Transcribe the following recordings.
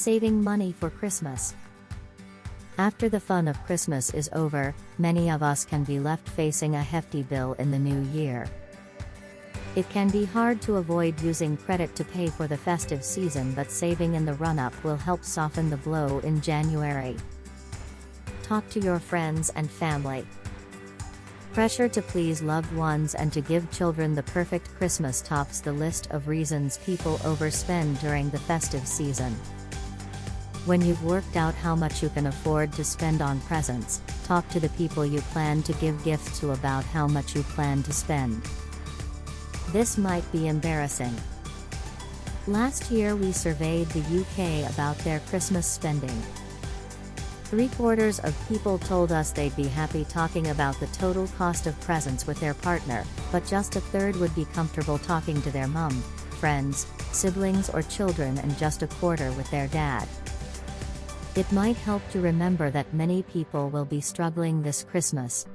Saving money for Christmas. After the fun of Christmas is over, many of us can be left facing a hefty bill in the new year. It can be hard to avoid using credit to pay for the festive season, but saving in the run-up will help soften the blow in January. Talk to your friends and family. Pressure to please loved ones and to give children the perfect Christmas tops the list of reasons people overspend during the festive season. When you've worked out how much you can afford to spend on presents, talk to the people you plan to give gifts to about how much you plan to spend. This might be embarrassing. Last year we surveyed the UK about their Christmas spending. 3/4 of people told us they'd be happy talking about the total cost of presents with their partner, but just 1/3 would be comfortable talking to their mum, friends, siblings or children, and just 1/4 with their dad. It might help to remember that many people will be struggling this Christmas.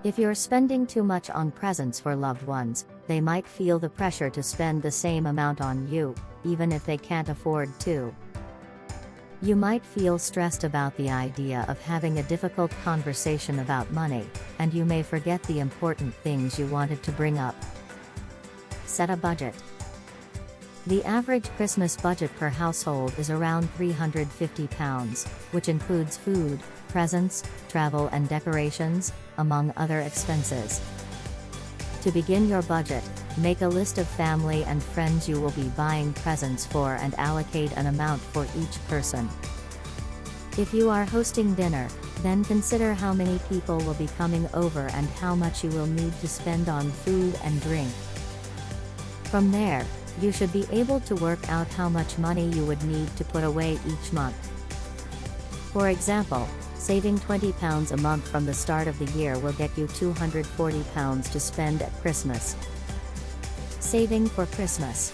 If you're spending too much on presents for loved ones, they might feel the pressure to spend the same amount on you, even if they can't afford to. You might feel stressed about the idea of having a difficult conversation about money, and you may forget the important things you wanted to bring up. Set a budget. The average Christmas budget per household is around £350, which includes food, presents, travel and decorations, among other expenses. To begin your budget, make a list of family and friends you will be buying presents for and allocate an amount for each person. If you are hosting dinner, then consider how many people will be coming over and how much you will need to spend on food and drink. From there, you should be able to work out how much money you would need to put away each month. For example, saving £20 a month from the start of the year will get you £240 to spend at Christmas. Saving for Christmas.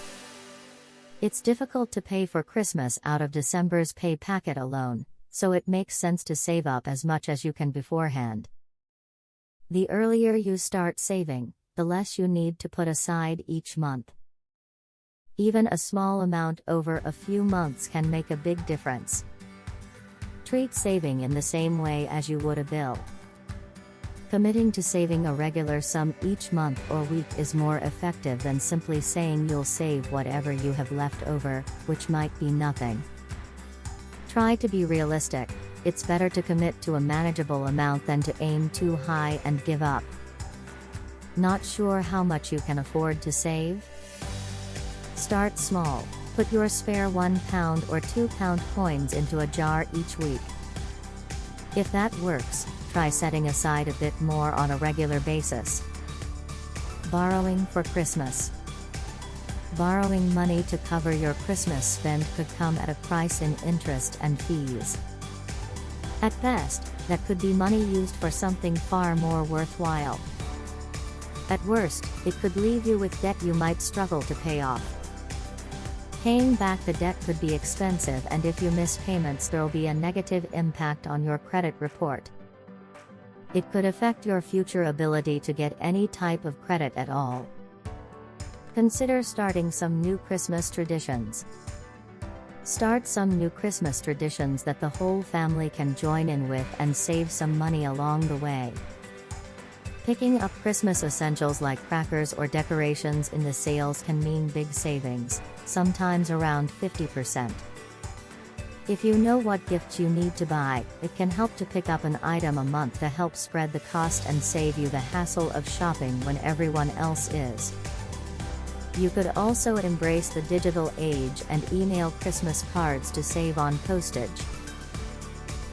It's difficult to pay for Christmas out of December's pay packet alone, so it makes sense to save up as much as you can beforehand. The earlier you start saving, the less you need to put aside each month. Even a small amount over a few months can make a big difference. Treat saving in the same way as you would a bill. Committing to saving a regular sum each month or week is more effective than simply saying you'll save whatever you have left over, which might be nothing. Try to be realistic. It's better to commit to a manageable amount than to aim too high and give up. Not sure how much you can afford to save? Start small. Put your spare £1 or £2 coins into a jar each week. If that works, try setting aside a bit more on a regular basis. Borrowing for Christmas. Borrowing money to cover your Christmas spend could come at a price in interest and fees. At best, that could be money used for something far more worthwhile. At worst, it could leave you with debt you might struggle to pay off. Paying back the debt could be expensive, and if you miss payments there'll be a negative impact on your credit report. It could affect your future ability to get any type of credit at all. Consider starting some new Christmas traditions. Start some new Christmas traditions that the whole family can join in with and save some money along the way. Picking up Christmas essentials like crackers or decorations in the sales can mean big savings, sometimes around 50%. If you know what gifts you need to buy, it can help to pick up an item a month to help spread the cost and save you the hassle of shopping when everyone else is. You could also embrace the digital age and email Christmas cards to save on postage.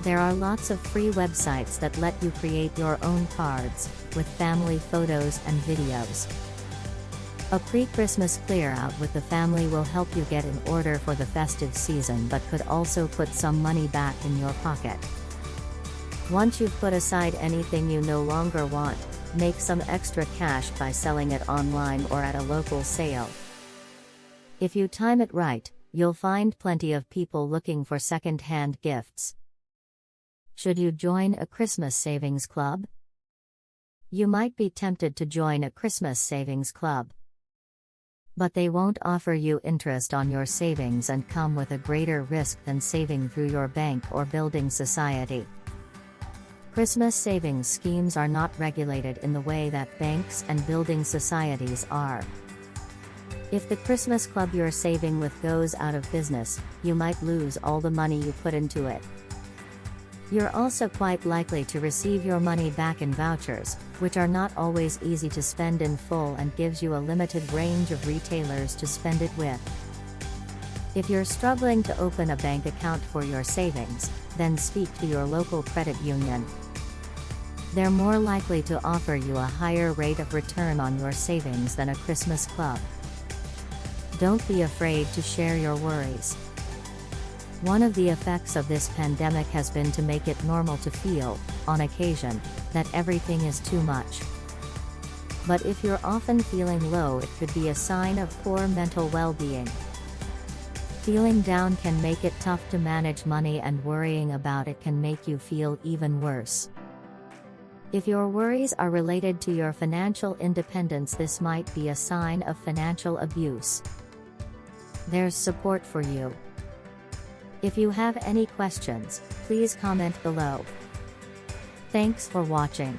There are lots of free websites that let you create your own cards, with family photos and videos. A pre-Christmas clear-out with the family will help you get in order for the festive season, but could also put some money back in your pocket. Once you've put aside anything you no longer want, make some extra cash by selling it online or at a local sale. If you time it right, you'll find plenty of people looking for second-hand gifts. Should you join a Christmas savings club? You might be tempted to join a Christmas savings club. But they won't offer you interest on your savings and come with a greater risk than saving through your bank or building society. Christmas savings schemes are not regulated in the way that banks and building societies are. If the Christmas club you're saving with goes out of business, you might lose all the money you put into it. You're also quite likely to receive your money back in vouchers, which are not always easy to spend in full and gives you a limited range of retailers to spend it with. If you're struggling to open a bank account for your savings, then speak to your local credit union. They're more likely to offer you a higher rate of return on your savings than a Christmas club. Don't be afraid to share your worries. One of the effects of this pandemic has been to make it normal to feel, on occasion, that everything is too much. But if you're often feeling low, it could be a sign of poor mental well-being. Feeling down can make it tough to manage money, and worrying about it can make you feel even worse. If your worries are related to your financial independence, this might be a sign of financial abuse. There's support for you. If you have any questions, please comment below. Thanks for watching.